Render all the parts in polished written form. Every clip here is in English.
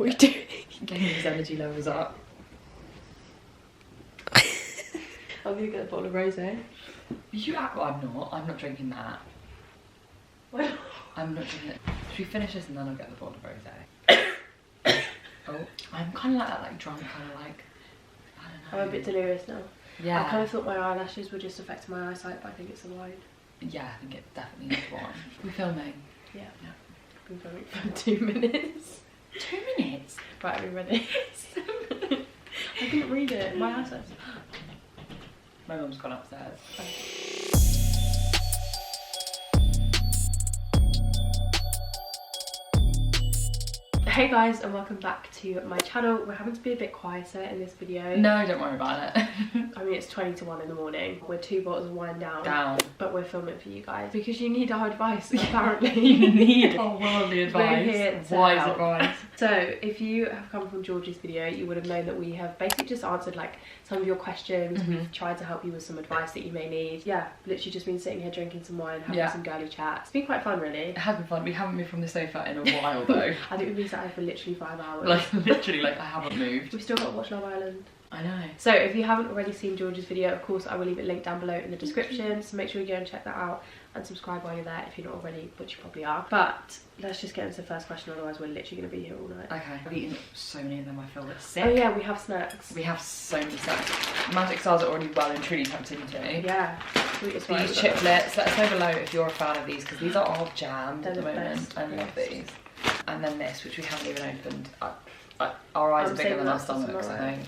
What are you doing? Getting his energy levels up. I'm gonna get a bottle of rosé. You act like I'm not drinking that. What? I'm not drinking it. Should we finish this and then I'll get the bottle of rosé? Oh, I'm kind of like that, like drunk, kind of like, I don't know. I'm a bit delirious now. Yeah. I kind of thought my eyelashes were just affecting my eyesight, but I think it's the wine. Yeah, I think it definitely is wine. We're filming. Yeah. I've been filming for 2 minutes. 2 minutes? Right, are we ready? I couldn't read it. My eyesight. My mum's gone upstairs. Hey guys, and welcome back to my channel. We're having to be a bit quieter in this video. No, don't worry about it. I mean, it's 20 to 1 in the morning. We're 2 bottles of wine down. But we're filming for you guys because you need our advice, apparently. You need our worldly advice. We're here to wise help. advice. So, if you have come from Georgie's video, you would have known that we have basically just answered like some of your questions. We've tried to help you with some advice that you may need. Yeah, literally just been sitting here drinking some wine, having some girly chat. It's been quite fun, really. It has been fun. We haven't moved from the sofa in a while though. I think we've been sat here for literally 5 hours. Like literally, like I haven't moved. We've still got to watch Love Island. I know. So if you haven't already seen George's video, of course I will leave it linked down below in the description, so make sure you go and check that out and subscribe while you're there if you're not already, which you probably are. But let's just get into the first question, otherwise we're literally going to be here all night. Okay, I've eaten so many of them, I feel a bit sick. Oh yeah, we have snacks. We have so many snacks. Magic stars are already well and truly tempting to. Yeah. These chiplets, let us know below if you're a fan of these, because these are all jammed at the moment. Best. I love these. And then this, which we haven't even opened. Our eyes are bigger than our stomachs, I think.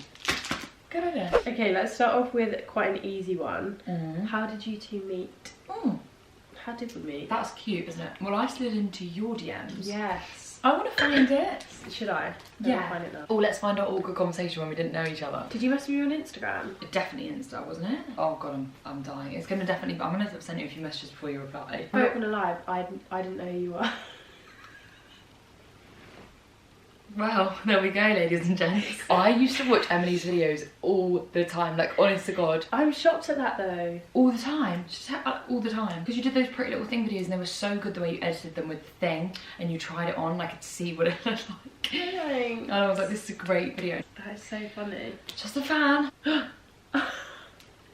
Good idea. Okay, let's start off with quite an easy one. How did you two meet? How did we meet? That's cute, isn't it? Well, I slid into your DMs. Yes. I want to find it. Should I? Yeah. Find it now. Oh, let's find our awkward conversation when we didn't know each other. Did you message me on Instagram? Definitely Insta, wasn't it? Oh god, I'm dying. It's gonna definitely. I'm gonna send you a few messages before you reply. I'm not gonna lie, I didn't know who you were. Well, there we go, ladies and gents. I used to watch Emily's videos all the time, like honest to God. I'm shocked at that though. All the time, just all the time. Because you did those Pretty Little Thing videos and they were so good the way you edited them with the thing and you tried it on, like to see what it looked like. Dang. And I was like, this is a great video. That is so funny. Just a fan.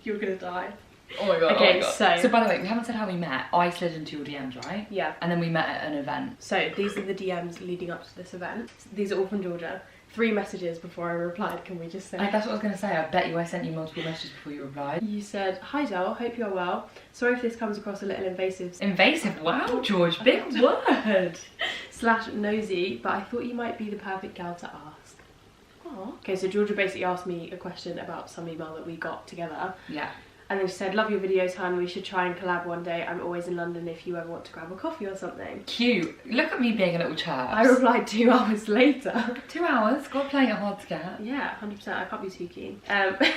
You were gonna die. Oh my god. Okay, oh my god. so So by the way, we haven't said how we met. I slid into your DMs, right? yeah. And then we met at an event. So these are the DMs leading up to this event. These are all from Georgia. 3 messages before I replied, can we just say? That's what I was going to say. I bet you I sent you multiple messages before you replied. You said, "Hi Del, hope you're well. Sorry if this comes across a little invasive. Invasive? Wow, George, big word. / nosy, but I thought you might be the perfect gal to ask." Aww. Okay, so Georgia basically asked me a question about some email that we got together. Yeah. And then she said, "Love your videos, hun. We should try and collab one day. I'm always in London if you ever want to grab a coffee or something." Cute. Look at me being a little church. I replied 2 hours later. 2 hours? God, playing it hard to get. Yeah, 100%. I can't be too keen. I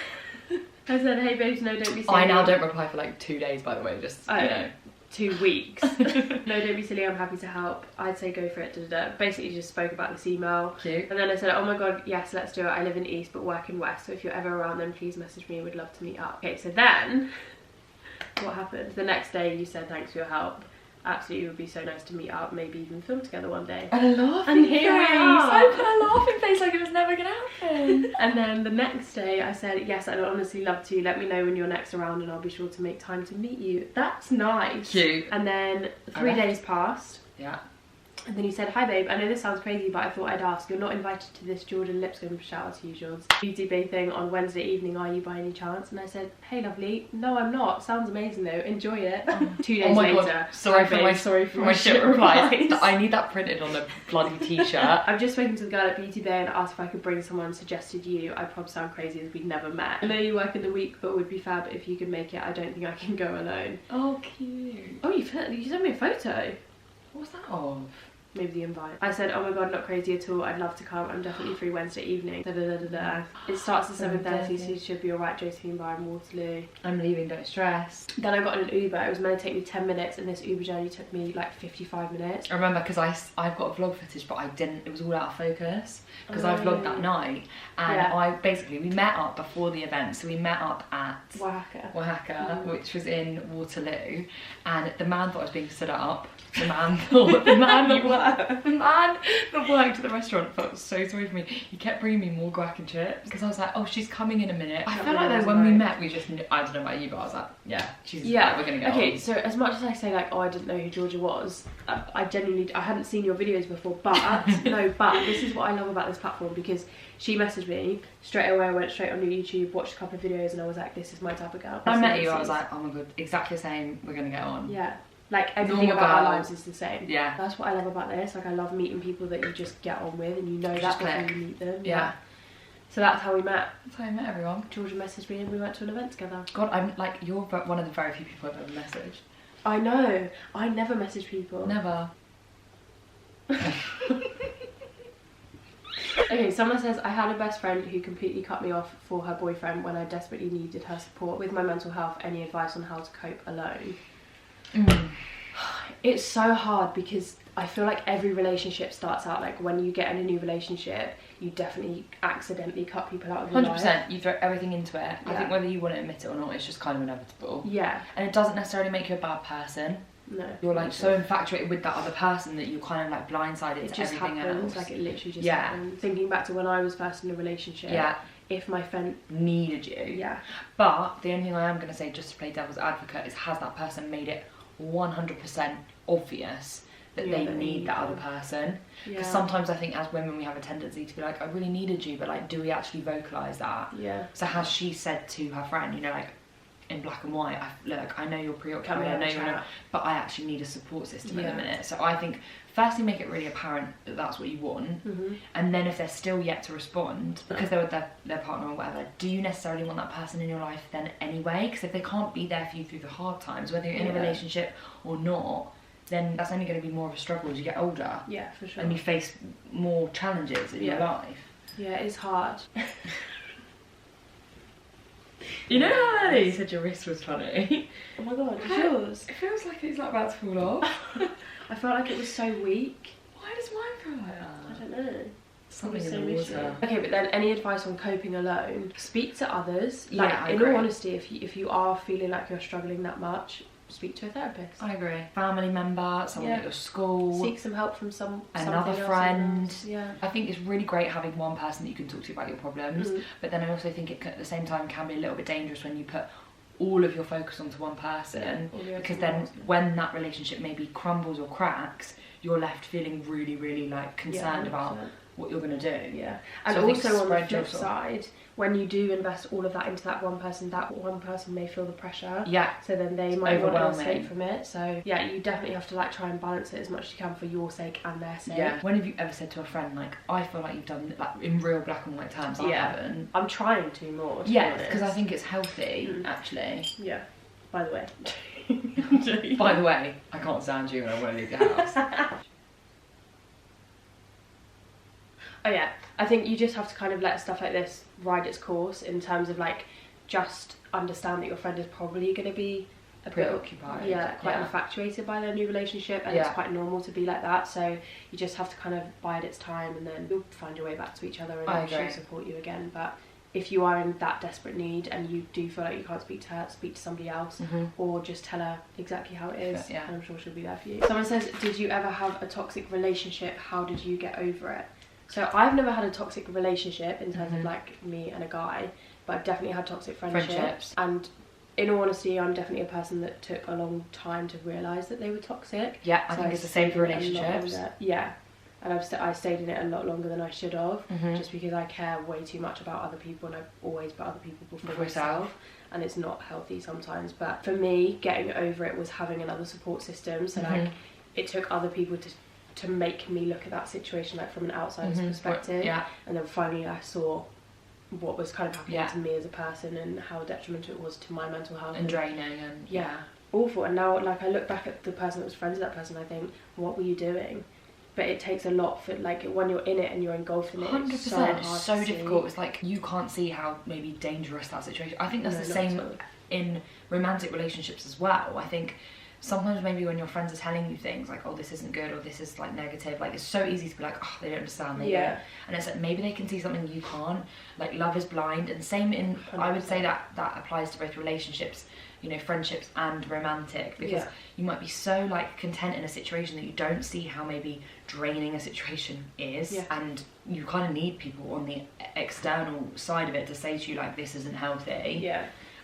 said, "Hey babes, no, don't be silly." I now don't reply for like 2 days, by the way, just, you know. 2 weeks. "No, don't be silly, I'm happy to help. I'd say go for it." Basically just spoke about this email. Cute. And then I said, "Oh my god, yes, let's do it. I live in East but work in West, so if you're ever around then please message me, we'd love to meet up." Okay, so then what happened? The next day you said thanks for your help. Absolutely, it would be so nice to meet up, maybe even film together one day. And a laughing And here we face. are. I put a laughing face like it was never gonna happen. And then the next day I said, "Yes, I'd honestly love to. Let me know when you're next around and I'll be sure to make time to meet you." That's nice. Cute. And then 3 days passed. Yeah. And then you said, "Hi babe, I know this sounds crazy, but I thought I'd ask. You're not invited to this Jordan Lipscomb shout out to usuals beauty bay thing on Wednesday evening, are you by any chance?" And I said, "Hey lovely, no I'm not. Sounds amazing though. Enjoy it." 2 days later. God. Sorry for my shit replies. I need that printed on a bloody t-shirt. "I've just spoken to the girl at Beauty Bay and asked if I could bring someone, suggested you. I probably sound crazy as we'd never met. I know you work in the week, but would be fab if you could make it. I don't think I can go alone." Oh, cute. Oh, you sent me a photo. What was that of? Maybe the invite. I said, "Oh my god, not crazy at all. I'd love to come. I'm definitely free Wednesday evening. Da, da, da, da, da. It starts at 7:30, so you should be alright. Josephine Bar in Waterloo. I'm leaving, don't stress." Then I got an Uber. It was meant to take me 10 minutes and this Uber journey took me like 55 minutes. I remember because I've got a vlog footage, but I didn't, it was all out of focus because I vlogged that night and we met up before the event. So we met up at Oaxaca, which was in Waterloo, and the man thought I was being stood up. The man thought work. Man, the work to the restaurant felt so sorry for me. He kept bringing me more guac and chips because I was like, oh, she's coming in a minute. I feel like though when we met, we just knew, I don't know about you, but I was like, yeah, she's like, we're gonna get on. So as much as I say like, oh, I didn't know who Georgia was, I genuinely, I hadn't seen your videos before, but but this is what I love about this platform, because she messaged me straight away. I went straight on YouTube, watched a couple of videos, and I was like, this is my type of girl. I met you, I was like, oh my god, exactly the same, we're gonna get on. Yeah. Like everything about our lives is the same. Yeah. That's what I love about this. Like I love meeting people that you just get on with and you know that before you meet them. Yeah. So that's how we met. That's how I met everyone. Georgia messaged me and we went to an event together. God, I'm like, you're one of the very few people I've ever messaged. I know. I never message people. Never. Okay, someone says, I had a best friend who completely cut me off for her boyfriend when I desperately needed her support with my mental health. Any advice on how to cope alone? It's so hard because I feel like every relationship starts out like when you get in a new relationship, you definitely accidentally cut people out of your 100%, life. you throw everything into it. I think whether you want to admit it or not, it's just kind of inevitable. Yeah. And it doesn't necessarily make you a bad person. No. You're like so infatuated with that other person that you're kind of like blindsided to just everything happens, else. like it literally just happens. Thinking back to when I was first in a relationship, if my friend needed you. But the only thing I am going to say, just to play devil's advocate, is has that person made it 100% obvious that they need that other person? Because sometimes I think as women we have a tendency to be like, I really needed you, but like, do we actually vocalise that? So has she said to her friend, you know, like in black and white, look, I know you're preoccupied, I know you're but I actually need a support system at the minute. So I think firstly make it really apparent that that's what you want, and then if they're still yet to respond because they're with their partner or whatever, do you necessarily want that person in your life then anyway? Because if they can't be there for you through the hard times, whether you're in a relationship or not, then that's only going to be more of a struggle as you get older. Yeah, for sure. And you face more challenges in your life. Yeah, it's hard. You know how earlier you said your wrist was funny? Oh my god, it's yours. It feels like it's like about to fall off. I felt like it was so weak. Why does mine feel like that? I don't know. Something in the water. Okay, but then any advice on coping alone? Speak to others. Like, in all honesty, if you are feeling like you're struggling that much, speak to a therapist. I agree. Family member, someone at your school. Seek some help from another friend. Yeah. I think it's really great having one person that you can talk to about your problems, but then I also think it at the same time can be a little bit dangerous when you put all of your focus onto one person, because then when that relationship maybe crumbles or cracks, you're left feeling really, really like concerned about what you're going to do. Yeah. And so also on the flip side, when you do invest all of that into that one person may feel the pressure. Yeah. So then they might want to escape from it. So yeah, you definitely have to like try and balance it as much as you can for your sake and their sake. Yeah. When have you ever said to a friend like, I feel like you've done like in real black and white terms? I haven't. I'm trying to more. Yeah, because I think it's healthy actually. Yeah. By the way. By the way, I can't stand you and I want to leave your house. Oh yeah, I think you just have to kind of let stuff like this ride its course, in terms of like just understand that your friend is probably going to be a preoccupied, quite infatuated by their new relationship, and it's quite normal to be like that. So you just have to kind of bide its time, and then you'll find your way back to each other, and she'll support you again. But if you are in that desperate need and you do feel like you can't speak to her, speak to somebody else, or just tell her exactly how it is, and I'm sure she'll be there for you. Someone says, did you ever have a toxic relationship? How did you get over it? So I've never had a toxic relationship in terms of like me and a guy, but I've definitely had toxic friendships. And in all honesty, I'm definitely a person that took a long time to realise that they were toxic. Yeah, I think it's the same for relationships. Yeah, and I stayed in it a lot longer than I should have, just because I care way too much about other people, and I always put other people before myself, and it's not healthy sometimes. But for me, getting over it was having another support system. So like, it took other people to make me look at that situation like from an outsider's perspective, and then finally I saw what was kind of happening to me as a person and how detrimental it was to my mental health and draining and awful. And now like I look back at the person that was friends with that person, I think, what were you doing? But it takes a lot for like when you're in it and you're engulfed in it. 100%, it's so difficult. It's like you can't see how maybe dangerous that situation. I think that's the same in romantic relationships as well. I think sometimes maybe when your friends are telling you things like, oh, this isn't good, or this is like negative, like it's so easy to be like, oh, they don't understand, they don't. And it's like, maybe they can see something you can't. Like, love is blind. And same in 100%. I would say that applies to both relationships, you know, friendships and romantic, because you might be so like content in a situation that you don't see how maybe draining a situation is, and you kind of need people on the external side of it to say to you like, this isn't healthy.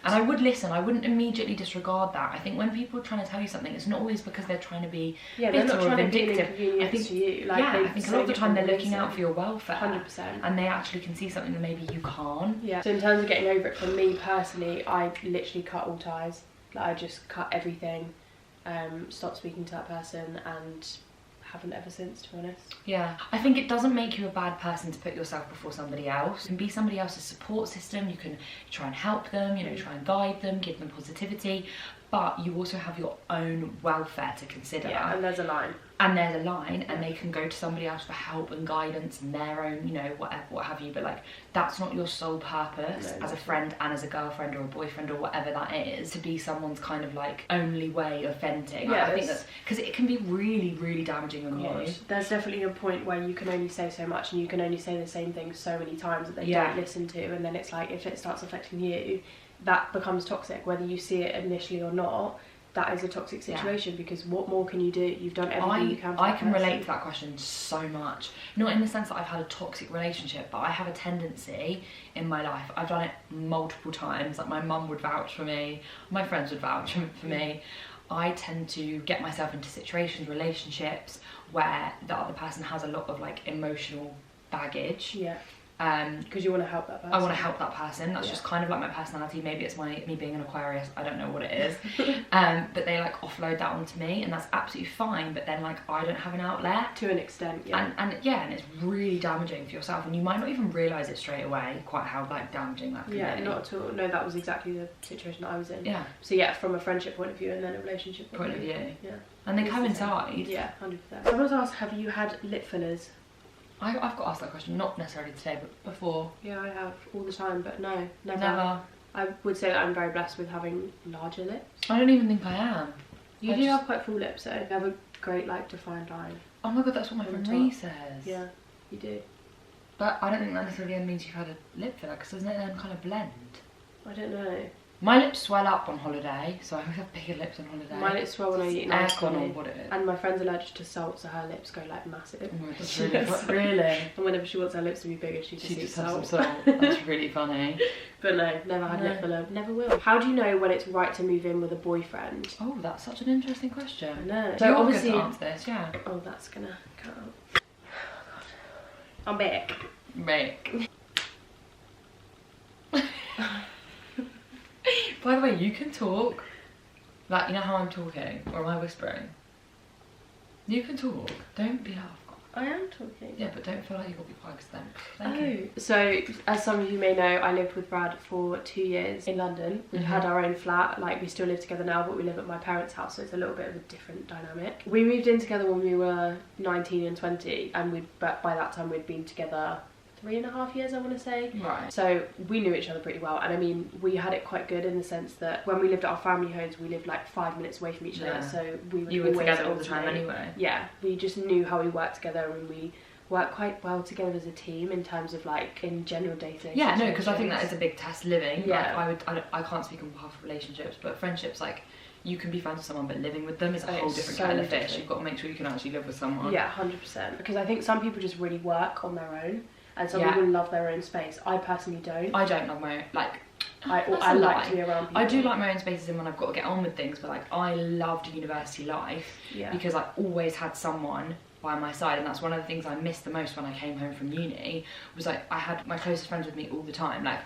And I would listen. I wouldn't immediately disregard that. I think when people are trying to tell you something, it's not always because they're trying to be bitter or vindictive. I think to you. Like, I think a lot of the time they're looking out for your welfare. 100%. And they actually can see something that maybe you can't. So in terms of getting over it, for me personally, I literally cut all ties. Like, I just cut everything, stopped speaking to that person, and haven't ever since, to be honest. I think it doesn't make you a bad person to put yourself before somebody else. You can be somebody else's support system, you can try and help them, you know, try and guide them, give them positivity, but you also have your own welfare to consider. And there's a line. And they can go to somebody else for help and guidance and their own, you know, whatever, what have you, but like, that's not your sole purpose as a friend and as a girlfriend or a boyfriend or whatever that is, to be someone's kind of like only way of venting. I think that's, because it can be really, really damaging on you. There's definitely a point where you can only say so much, and you can only say the same thing so many times that they don't listen to, and then it's like, if it starts affecting you, that becomes toxic, whether you see it initially or not. That is a toxic situation, because what more can you do? You've done everything you can for I can relate to that question so much. Not in the sense that I've had a toxic relationship, but I have a tendency in my life, I've done it multiple times, like my mum would vouch for me, my friends would vouch for me. I tend to get myself into situations, relationships, where the other person has a lot of like emotional baggage. Because you want to help that person. I want to help that person. That's just kind of like my personality. Maybe it's me being an Aquarius. I don't know what it is. But they like offload that onto me, and that's absolutely fine. But then like, I don't have an outlet to an extent. And it's really damaging for yourself, and you might not even realise it straight away quite how like damaging that can be. Not at all. No, that was exactly the situation that I was in. So from a friendship point of view, and then a relationship point of view. And they coincide. 100%. Someone's asked, have you had lip fillers? I've got asked that question, not necessarily today, but before. Yeah, I have all the time, but no, never. I would say that I'm very blessed with having larger lips. I don't even think I am. You do have quite full lips, though. You have a great, like, defined line. Oh my god, that's what my friend Ree says. Yeah, you do. But I don't think that necessarily means you've had a lip filler, because doesn't it then kind of blend? I don't know. My lips swell up on holiday, so I always have bigger lips on holiday. My lips swell when I eat aircon or what it is. And my friend's allergic to salt, so her lips go like massive. Oh my god, that's really really? And whenever she wants her lips to be bigger, she just eats salt. Some salt. That's really funny. But no, never had lip filler. Never will. How do you know when it's right to move in with a boyfriend? Oh, that's such an interesting question. I know. So you're obviously good to answer this, Oh, that's gonna cut out. Oh God. I'm back. By the way, you can talk. Like, you know how I'm talking? Or am I whispering? You can talk. Don't be loud. I am talking. Yeah, but don't feel like you've got to be quiet then. So, as some of you may know, I lived with Brad for 2 years in London. We've had our own flat. Like, we still live together now, but we live at my parents' house, so it's a little bit of a different dynamic. We moved in together when we were 19 and 20, and but by that time we'd been together 3.5 years, I want to say. Right. So we knew each other pretty well, and I mean, we had it quite good in the sense that when we lived at our family homes, we lived like 5 minutes away from each other, so we would always together all the time anyway. Yeah, we just knew how we worked together, and we work quite well together as a team in terms of like in general day-to-day no, because I think that is a big test living. Yeah. Like, I can't speak on behalf of relationships, but friendships, like, you can be friends with someone, but living with them is a whole different kettle of fish. You've got to make sure you can actually live with someone. Yeah, 100%. Because I think some people just really work on their own, and some people love their own space. I personally don't. I don't love my own, like, I like to be around people. I do like my own spaces and when I've got to get on with things, but like, I loved university life because I always had someone by my side, and that's one of the things I missed the most when I came home from uni, was like, I had my closest friends with me all the time. Like,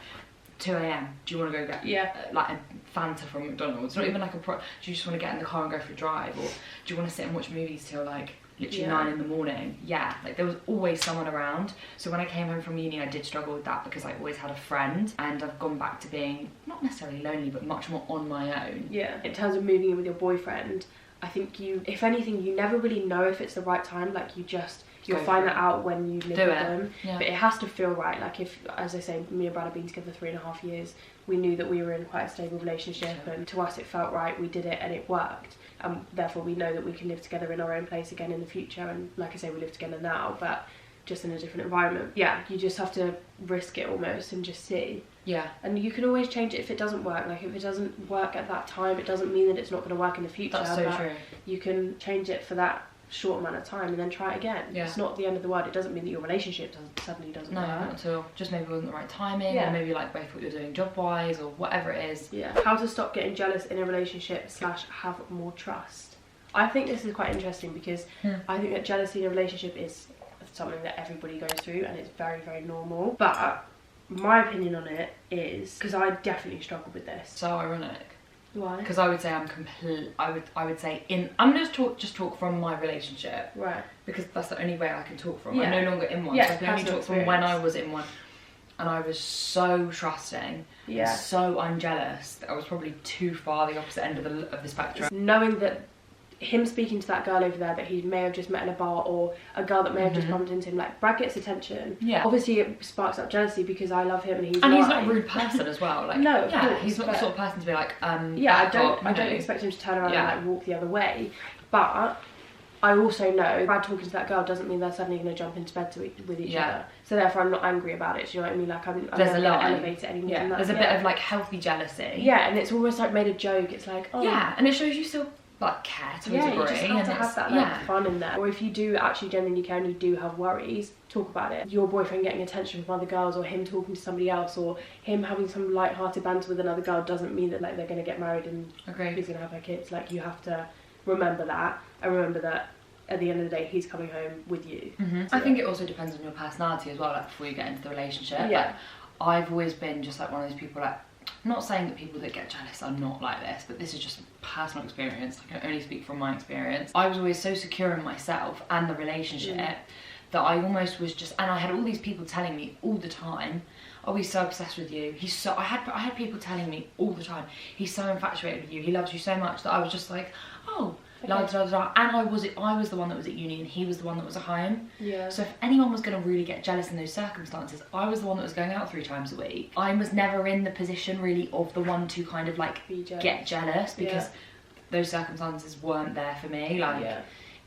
2 AM, do you want to go get like a Fanta from McDonald's? Not even like do you just want to get in the car and go for a drive, or do you want to sit and watch movies till like literally 9 in the morning? Like, there was always someone around. So when I came home from uni, I did struggle with that because I always had a friend, and I've gone back to being not necessarily lonely, but much more on my own. In terms of moving in with your boyfriend, I think if anything, you never really know if it's the right time. Like, you'll find that out when you live with them. But it has to feel right. Like, if, as I say, me and Brad have been together 3.5 years, we knew that we were in quite a stable relationship, and to us it felt right. We did it and it worked. and therefore we know that we can live together in our own place again in the future. And like I say, we live together now, but just in a different environment. Yeah, you just have to risk it almost and just see. Yeah. And you can always change it if it doesn't work. Like, if it doesn't work at that time, it doesn't mean that it's not going to work in the future. That's so true. You can change it for that short amount of time and then try it again. Yeah. It's not the end of the world. It doesn't mean that your relationship suddenly doesn't work. No, not at all. Just maybe wasn't the right timing, or maybe like both what you're doing job-wise, or whatever it is. Yeah. How to stop getting jealous in a relationship / have more trust. I think this is quite interesting because I think that jealousy in a relationship is something that everybody goes through, and it's very, very normal. But my opinion on it is, because I definitely struggle with this. So ironic. Why? Because I would say I'm I would say I'm gonna just talk from my relationship, right? Because that's the only way I can talk from. I'm no longer in one, yeah, so I can only talk from when I was in one. And I was so trusting, so unjealous that I was probably too far the opposite end of the spectrum. Knowing that him speaking to that girl over there that he may have just met in a bar, or a girl that may have just bumped into him, like, Brad gets attention. Yeah. Obviously it sparks up jealousy because I love him and he's not a rude person as well. Like, no, of course, he's not the sort of person to be like, yeah, I don't expect him to turn around and like walk the other way. But I also know Brad talking to that girl doesn't mean they're suddenly going to jump into bed with each other. So therefore I'm not angry about it. Do you know what I mean? Like, I'm there's not going to elevate it anymore than that. There's a bit of like healthy jealousy. Yeah, and it's almost like made a joke. It's like, oh. Yeah, and it shows you still like care to a degree. You just have to have that like fun in there. Or if you do actually genuinely care and you do have worries, talk about it. Your boyfriend getting attention from other girls, or him talking to somebody else, or him having some light-hearted banter with another girl doesn't mean that like they're going to get married and he's going to have her kids. Like, you have to remember that, and remember that at the end of the day he's coming home with you. I think it also depends on your personality as well, like before you get into the relationship. Like, I've always been just like one of those people, like, I'm not saying that people that get jealous are not like this, but this is just personal experience. I can only speak from my experience. I was always so secure in myself and the relationship that I almost was just, and I had all these people telling me all the time, oh, he's so obsessed with you. I had people telling me all the time, he's so infatuated with you, he loves you so much, that I was just like, oh, la da da. And I was the one that was at uni and he was the one that was at home. Yeah. So if anyone was going to really get jealous in those circumstances, I was the one that was going out 3 times a week. I was never in the position really of the one to kind of like get jealous, because those circumstances weren't there for me. Like,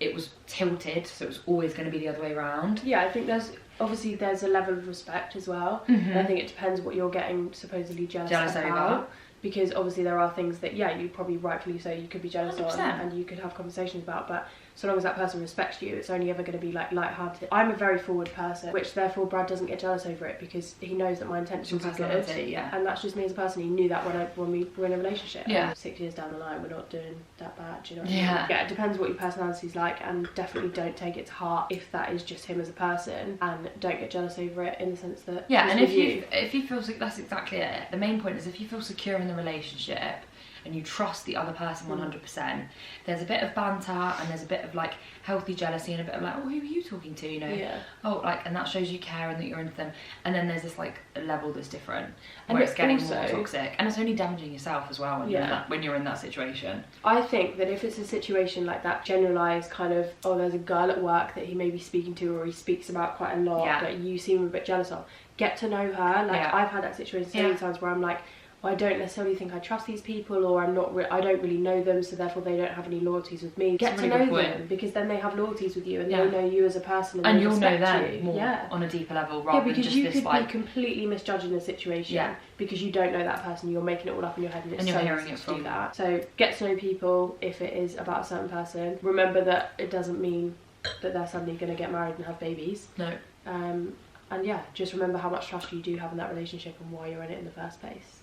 it was tilted, so it was always going to be the other way around. Yeah, I think there's a level of respect as well. And I think it depends what you're getting supposedly jealous about. Over. Because obviously there are things that, you probably rightfully so, you could be jealous 100%. On, and you could have conversations about, but so long as that person respects you, it's only ever going to be like light-hearted. I'm a very forward person, which therefore Brad doesn't get jealous over it, because he knows that my intentions are good, and that's just me as a person. He knew that when we were in a relationship. And 6 years down the line, we're not doing that bad. Do you know what I mean? Yeah, it depends what your personality's like, and definitely don't take it to heart if that is just him as a person, and don't get jealous over it in the sense that and if you feel, that's exactly it. The main point is, if you feel secure in the relationship and you trust the other person 100%, there's a bit of banter and there's a bit of like healthy jealousy and a bit of like, oh, who are you talking to, you know? Oh, like, and that shows you care and that you're into them. And then there's this like a level that's different, where it's getting more toxic, and it's only damaging yourself as well when you're in that situation. I think that if it's a situation like that, generalised kind of, oh, there's a girl at work that he may be speaking to, or he speaks about quite a lot, that you seem a bit jealous of, get to know her. Like, I've had that situation so many times where I'm like, I don't necessarily think I trust these people, or I don't really know them, so therefore they don't have any loyalties with me. Get to know them, because then they have loyalties with you, and they know you as a person, and you'll know them more on a deeper level, rather than just this, because you could be completely misjudging the situation, because you don't know that person, you're making it all up in your head, and it's so easy to do that. So get to know people. If it is about a certain person, remember that it doesn't mean that they're suddenly going to get married and have babies. No. And just remember how much trust you do have in that relationship, and why you're in it in the first place.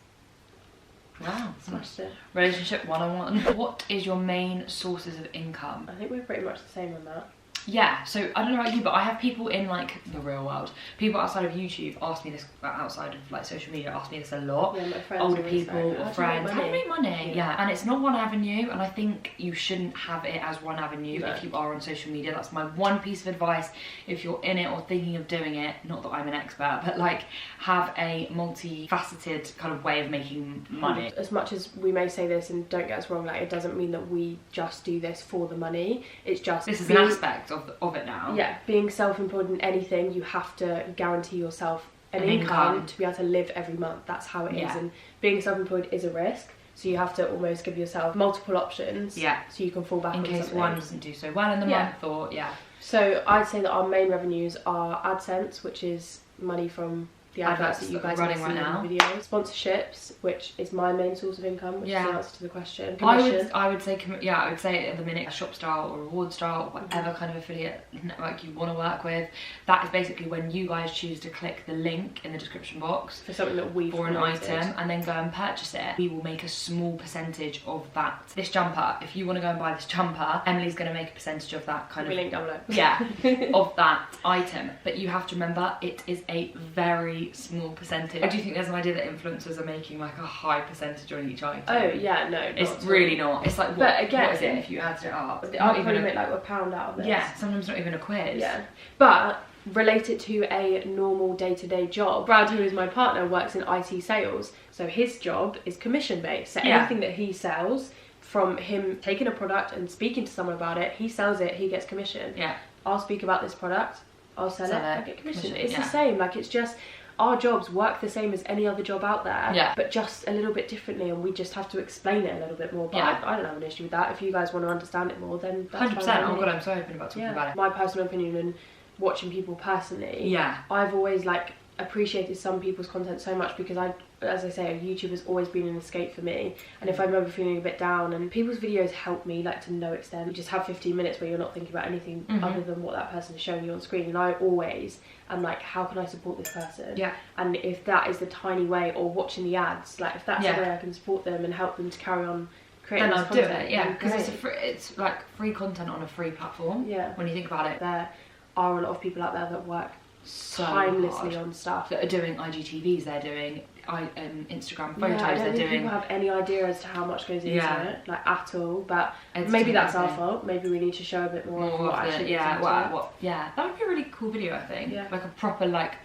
Wow, smashed it. Relationship 101. What is your main sources of income? I think we're pretty much the same on that. Yeah, so I don't know about you, but I have people in like the real world, people outside of YouTube ask me this, outside of like social media, ask me this a lot. Yeah, my friends. Older people or friends. How to make money? Yeah, and it's not one avenue, and I think you shouldn't have it as one avenue if you are on social media. That's my one piece of advice. If you're in it or thinking of doing it, not that I'm an expert, but like, have a multifaceted kind of way of making money. As much as we may say this, and don't get us wrong, like, it doesn't mean that we just do this for the money. It's just, this is an aspect of it now. Yeah, being self-employed in anything, you have to guarantee yourself an income to be able to live every month. That's how it is, and being self-employed is a risk. So you have to almost give yourself multiple options. Yeah. So you can fall back in on case something. one doesn't do so well in the month, or So I'd say that our main revenues are AdSense, which is money from the adverts that you guys are running right now. In the videos. Sponsorships, which is my main source of income, which is the answer to the question. Commission. I would say at the minute a shop style or reward style, whatever kind of affiliate network you want to work with. That is basically when you guys choose to click the link in the description box for something that we've for an item and then go and purchase it. We will make a small percentage of that. This jumper, if you want to go and buy this jumper, Emily's going to make a percentage of that kind of link down below. Yeah, of that item. But you have to remember, it is a very small percentage. I do think there's an idea that influencers are making like a high percentage on each item. Oh yeah, no, it's really not. It's like what is it if you added it up? I'll probably make like £1 out of this. Yeah, sometimes not even a quiz. Yeah, but related to a normal day-to-day job, Brad, who is my partner, works in IT sales, so his job is commission based. So anything that he sells, from him taking a product and speaking to someone about it, he sells it, he gets commission. Yeah, I'll speak about this product, I'll sell it, I get commission. It's the same. Like, it's just our jobs work the same as any other job out there, but just a little bit differently, and we just have to explain it a little bit more. But I don't have an issue with that. If you guys want to understand it more, then that's 100%. Oh god, I'm so open about talking about it. My personal opinion and watching people personally, I've always like appreciated some people's content so much, because as I say, YouTube has always been an escape for me. And if I'm ever feeling a bit down, and people's videos help me like to no extent. You just have 15 minutes where you're not thinking about anything other than what that person is showing you on screen, and I always am like, how can I support this person? And if that is the tiny way, or watching the ads, like if that's the way I can support them and help them to carry on creating this content, do it, because it's like free content on a free platform. When you think about it, there are a lot of people out there that work so timelessly on stuff, that are doing IGTVs, they're doing Instagram photos, I don't they're think doing. People have any idea as to how much goes into it, like at all. But maybe that's our fault. Maybe we need to show a bit more of what actually that would be a really cool video, I think. Like a proper like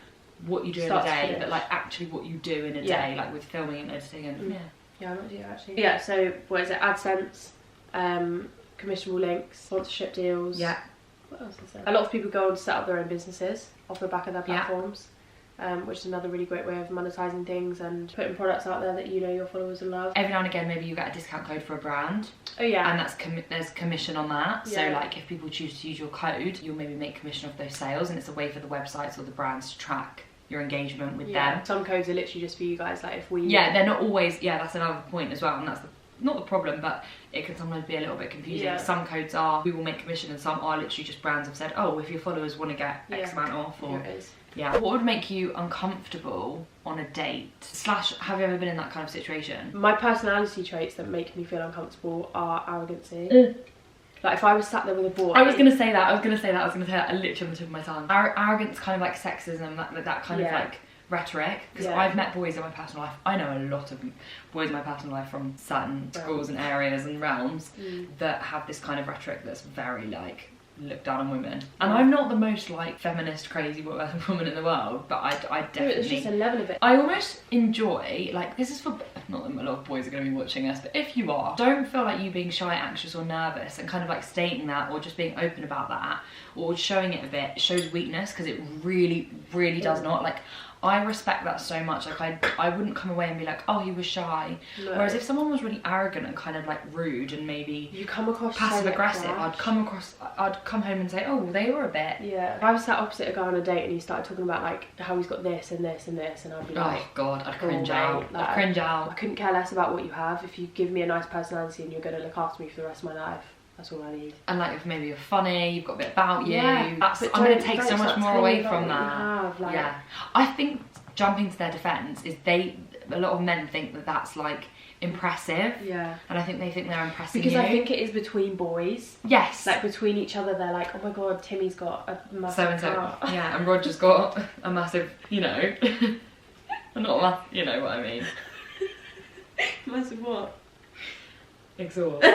what you do in a day, but like actually what you do in a day, like with filming and editing and I might do actually. Yeah. So what is it? AdSense, commissionable links, sponsorship deals. What else is there? A lot of people go on to set up their own businesses off the back of their platforms, which is another really great way of monetizing things and putting products out there that you know your followers will love. Every now and again, maybe you get a discount code for a brand. Oh yeah. And that's there's commission on that. So like if people choose to use your code, you'll maybe make commission off those sales, and it's a way for the websites or the brands to track your engagement with them. Some codes are literally just for you guys. Like if we they're not always. That's another point as well, and that's not the problem, but it can sometimes be a little bit confusing. Some codes are we will make commission, and some are literally just brands have said, oh, if your followers want to get X amount off, or what would make you uncomfortable on a date / have you ever been in that kind of situation? My personality traits that make me feel uncomfortable are arrogancy. Like if I was sat there with a boy, I was gonna say that literally on the tip of my tongue. Arrogance, kind of like sexism, that kind of like rhetoric, because I've met boys in my personal life. I know a lot of boys in my personal life from certain schools and areas and realms that have this kind of rhetoric that's very like look down on women. And I'm not the most like feminist crazy woman in the world, but I definitely, it's just a level of it. I almost enjoy, like, this is for, not that a lot of boys are going to be watching us, but if you are, don't feel like you being shy, anxious or nervous, and kind of like stating that, or just being open about that, or showing it a bit, it shows weakness, because it really does not. Like, I respect that so much. Like I wouldn't come away and be like, oh, he was shy. No. Whereas if someone was really arrogant and kind of like rude and maybe you come across passive aggressive, I'd come home and say, oh, they were a bit. Yeah. If I was sat opposite a guy on a date and he started talking about like how he's got this and this and this, and I'd be like, oh god, I'd cringe out. Like, I'd cringe out. I couldn't care less about what you have. If you give me a nice personality and you're going to look after me for the rest of my life, that's all I need. And like if maybe you're funny, you've got a bit about you, I'm going to take so much more away from that. I think jumping to their defence is a lot of men think that that's like impressive. Yeah. And I think they think they're impressing because I think it is between boys. Yes. Like between each other, they're like, oh my god, Timmy's got a massive car. Yeah, and Roger's got a massive, you know, not a massive, you know what I mean. Massive what? Exhaust.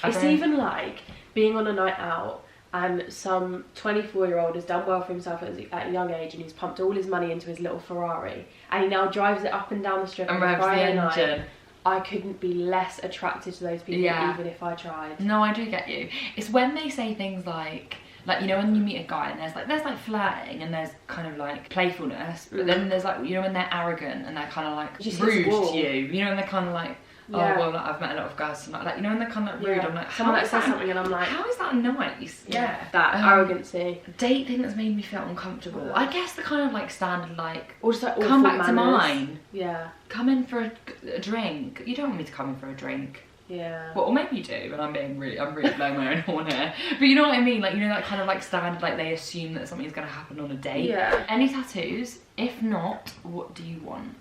It's even like being on a night out and some 24-year-old has done well for himself at a young age, and he's pumped all his money into his little Ferrari, and he now drives it up and down the strip and revs the engine. Night. I couldn't be less attracted to those people even if I tried. No, I do get you. It's when they say things like you know when you meet a guy and there's like flirting and there's kind of like playfulness, but then there's like, you know, when they're arrogant and they're kind of like rude to you, you know, and they're kind of like, oh well, like, I've met a lot of guys tonight. Like, you know, when they're kind of like rude, I'm like, someone that says something and I'm like, how is that nice? Yeah, that arrogancy. Date thing that's made me feel uncomfortable. I guess the kind of like standard like, or just like come back manners. to mine. Yeah. Come in for a drink. You don't want me to come in for a drink. Yeah. Well, or maybe you do, but I'm really blowing my own horn here. But you know what I mean? Like, you know, that kind of like standard, like they assume that something's going to happen on a date. Yeah. Any tattoos? If not, what do you want?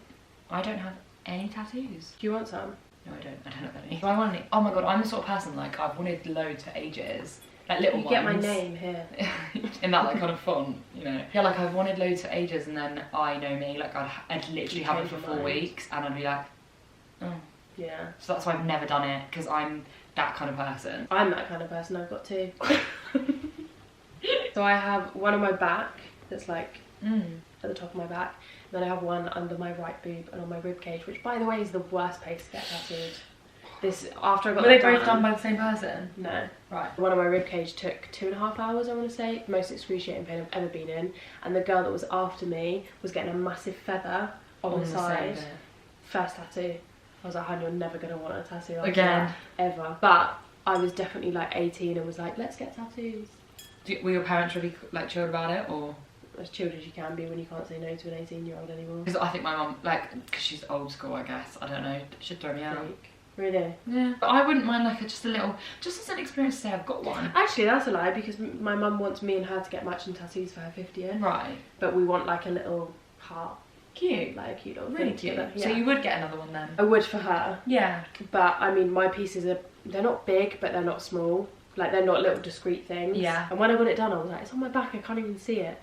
I don't have any tattoos. Do you want some? No, I don't have any. Do I want any? Oh my god, I'm the sort of person, like, I've wanted loads for ages. Like little ones. You get my name here. In that like kind of font, you know. Yeah, like I've wanted loads for ages, and then I know me, like I'd literally have it for 4 weeks and I'd be like, oh. Yeah. So that's why I've never done it, because I'm that kind of person. I'm that kind of person, I've got 2. So I have one on my back that's like at the top of my back, and then I have one under my right boob and on my rib cage, which by the way is the worst place to get tattooed. This, after I got Were they both done by the same person? No. Right. One on my rib cage took 2.5 hours, I want to say. Most excruciating pain I've ever been in. And the girl that was after me was getting a massive feather on the side. First tattoo. I was like, honey, you're never going to want a tattoo like again. That, ever. But I was definitely like 18 and was like, let's get tattoos. Were your parents really like chilled about it, or? As chilled as you can be when you can't say no to an 18-year-old anymore. Because I think my mum, like, because she's old school, I guess. I don't know. She'd throw me out. Really? Yeah. But I wouldn't mind like just a little, just as an experience to say I've got one. Actually, that's a lie, because my mum wants me and her to get matching tattoos for her 50th. Right. But we want like a little heart. Cute. Like a cute little really thing cute. together. Yeah. So you would get another one then? I would for her. Yeah. But I mean, my pieces are, they're not big, but they're not small. Like, they're not little discreet things. Yeah. And when I got it done, I was like, it's on my back, I can't even see it.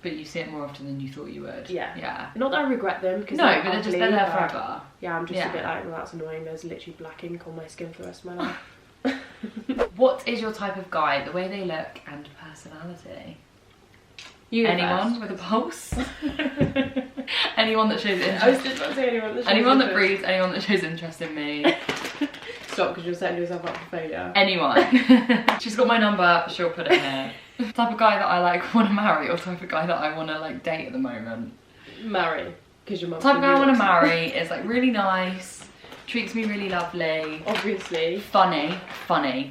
But you see it more often than you thought you would. Yeah. Yeah. Not that I regret them, because no, but they're just they're there forever. Yeah, I'm just a bit like, well, that's annoying. There's literally black ink on my skin for the rest of my life. What is your type of guy? The way they look and personality? Anyone with a pulse? Anyone that shows interest. I was just about to say anyone that shows anyone that breathes, anyone that shows interest in me. Stop, because you're setting yourself up for failure. Anyone. She's got my number, she'll put it here. Type of guy that I like want to marry, or type of guy that I want to like date at the moment? Marry. Because your mum. Type of guy I want to marry is like really nice, treats me really lovely. Obviously. Funny.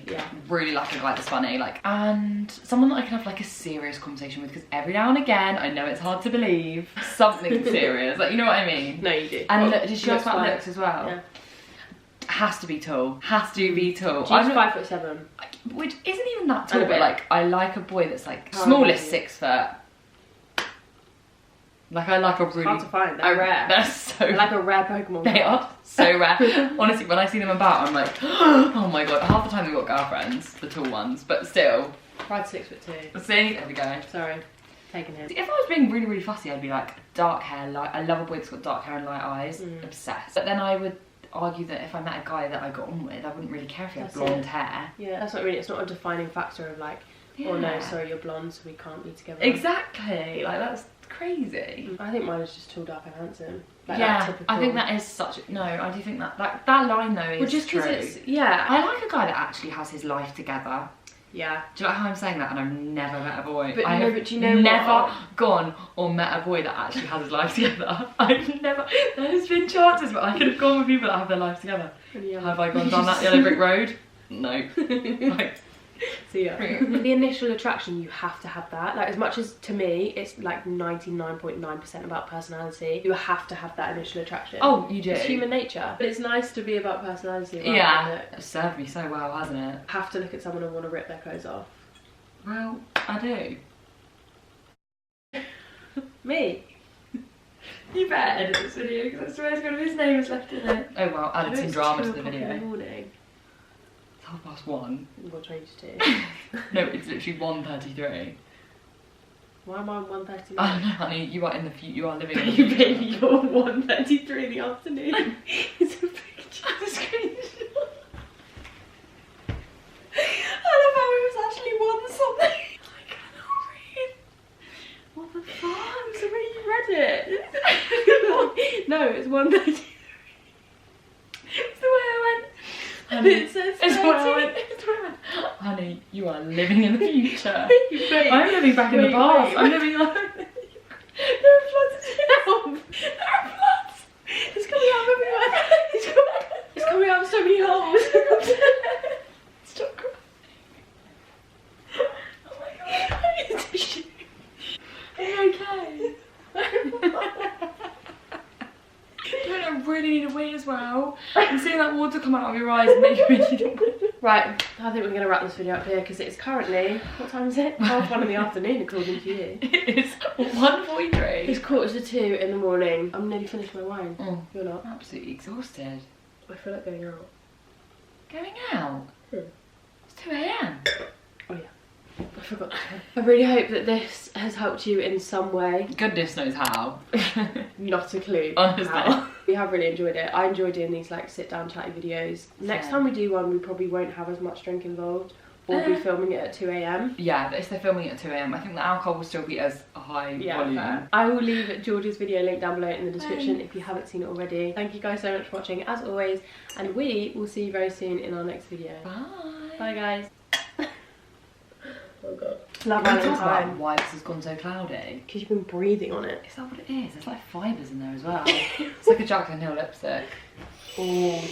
Yeah. Really like a guy that's funny, like, and someone that I can have like a serious conversation with, because every now and again, I know it's hard to believe, something serious, like, you know what I mean? No, you do. And look, did she ask about looks as well? Yeah. Has to be tall. Has to be tall. She's 5'7", which isn't even that tall, but like I like a boy that's like smallest 6 foot. Like I like a really hard to find. They're rare. They're so like a rare Pokemon. They are so rare. Honestly, when I see them about, I'm like, oh my god. Half the time they've got girlfriends, the tall ones, but still. Brad's 6'2". See, there we go. Sorry, taking him. If I was being really, really fussy, I'd be like dark hair, light. I love a boy that's got dark hair and light eyes. Obsessed. But then I would argue that if I met a guy that I got on with, I wouldn't really care if he had blonde hair. Yeah, that's not really. It's not a defining factor of like, oh no, sorry, you're blonde, so we can't be together. Exactly. Like that's crazy. I think mine is just tall, dark and handsome. Like yeah, I think that is such. No, I do think that line though is just true. It's, yeah, I like a guy that actually has his life together. Yeah. Do you like how I'm saying that? And I've never met a boy. But I no, have but you know never what? gone or met a boy that actually has his life together. I've never. There's been chances, but I could have gone with people that have their lives together. Yeah. Have I gone down that yellow brick road? No. Like, so yeah. The initial attraction, you have to have that. Like, as much as to me it's like 99.9% about personality, you have to have that initial attraction. Oh, you do. It's human nature. But it's nice to be about personality. Yeah. It's served me so well, hasn't it? Have to look at someone and want to rip their clothes off. Well, I do. Me. You better edit this video, because I swear to God, his name is left in it. Oh well, added some drama to the video. In the morning. 1:30. Or 22. No, it's literally 1:33. Why am I on 1:39? I don't know, honey. You are in the future. You are living in the Baby, future. you're 1:33 in the afternoon. It's a picture. The screenshot. I love how it was actually 1 something. I cannot read. What the fuck? It's the way you read it. No, it's 1:33. It's the way I went. Honey, it says it's where I went. Honey, you are living in the future. Wait, I'm living back in the past. I'm living like. There are floods. There are floods. It's coming out everywhere. It's coming really need a wee as well. I'm seeing that water come out of your eyes and make you really need a wee. Right, I think we're going to wrap this video up here because it's currently, what time is it? 12:30 in the afternoon according to you. It is 1:43. It's 1:45 in the morning. I'm nearly finished my wine. Oh, You're not? absolutely exhausted. I feel like going out. Going out? It's 2 AM. Oh yeah. I forgot to. I really hope that this has helped you in some way. Goodness knows how. Not a clue. Honestly. How. We have really enjoyed it. I enjoy doing these like sit down chatty videos. Next time we do one, we probably won't have as much drink involved. Or be filming it at 2 AM. Yeah, if they're filming it at 2 AM, I think the alcohol will still be as high volume. Fair. I will leave George's video link down below in the description if you haven't seen it already. Thank you guys so much for watching as always, and we will see you very soon in our next video. Bye. Bye guys. Oh god. Love Valentine. Why this has gone so cloudy? Because you've been breathing on it. Is that what it is? There's like fibres in there as well. It's like a Jackson Hill lipstick. Oh.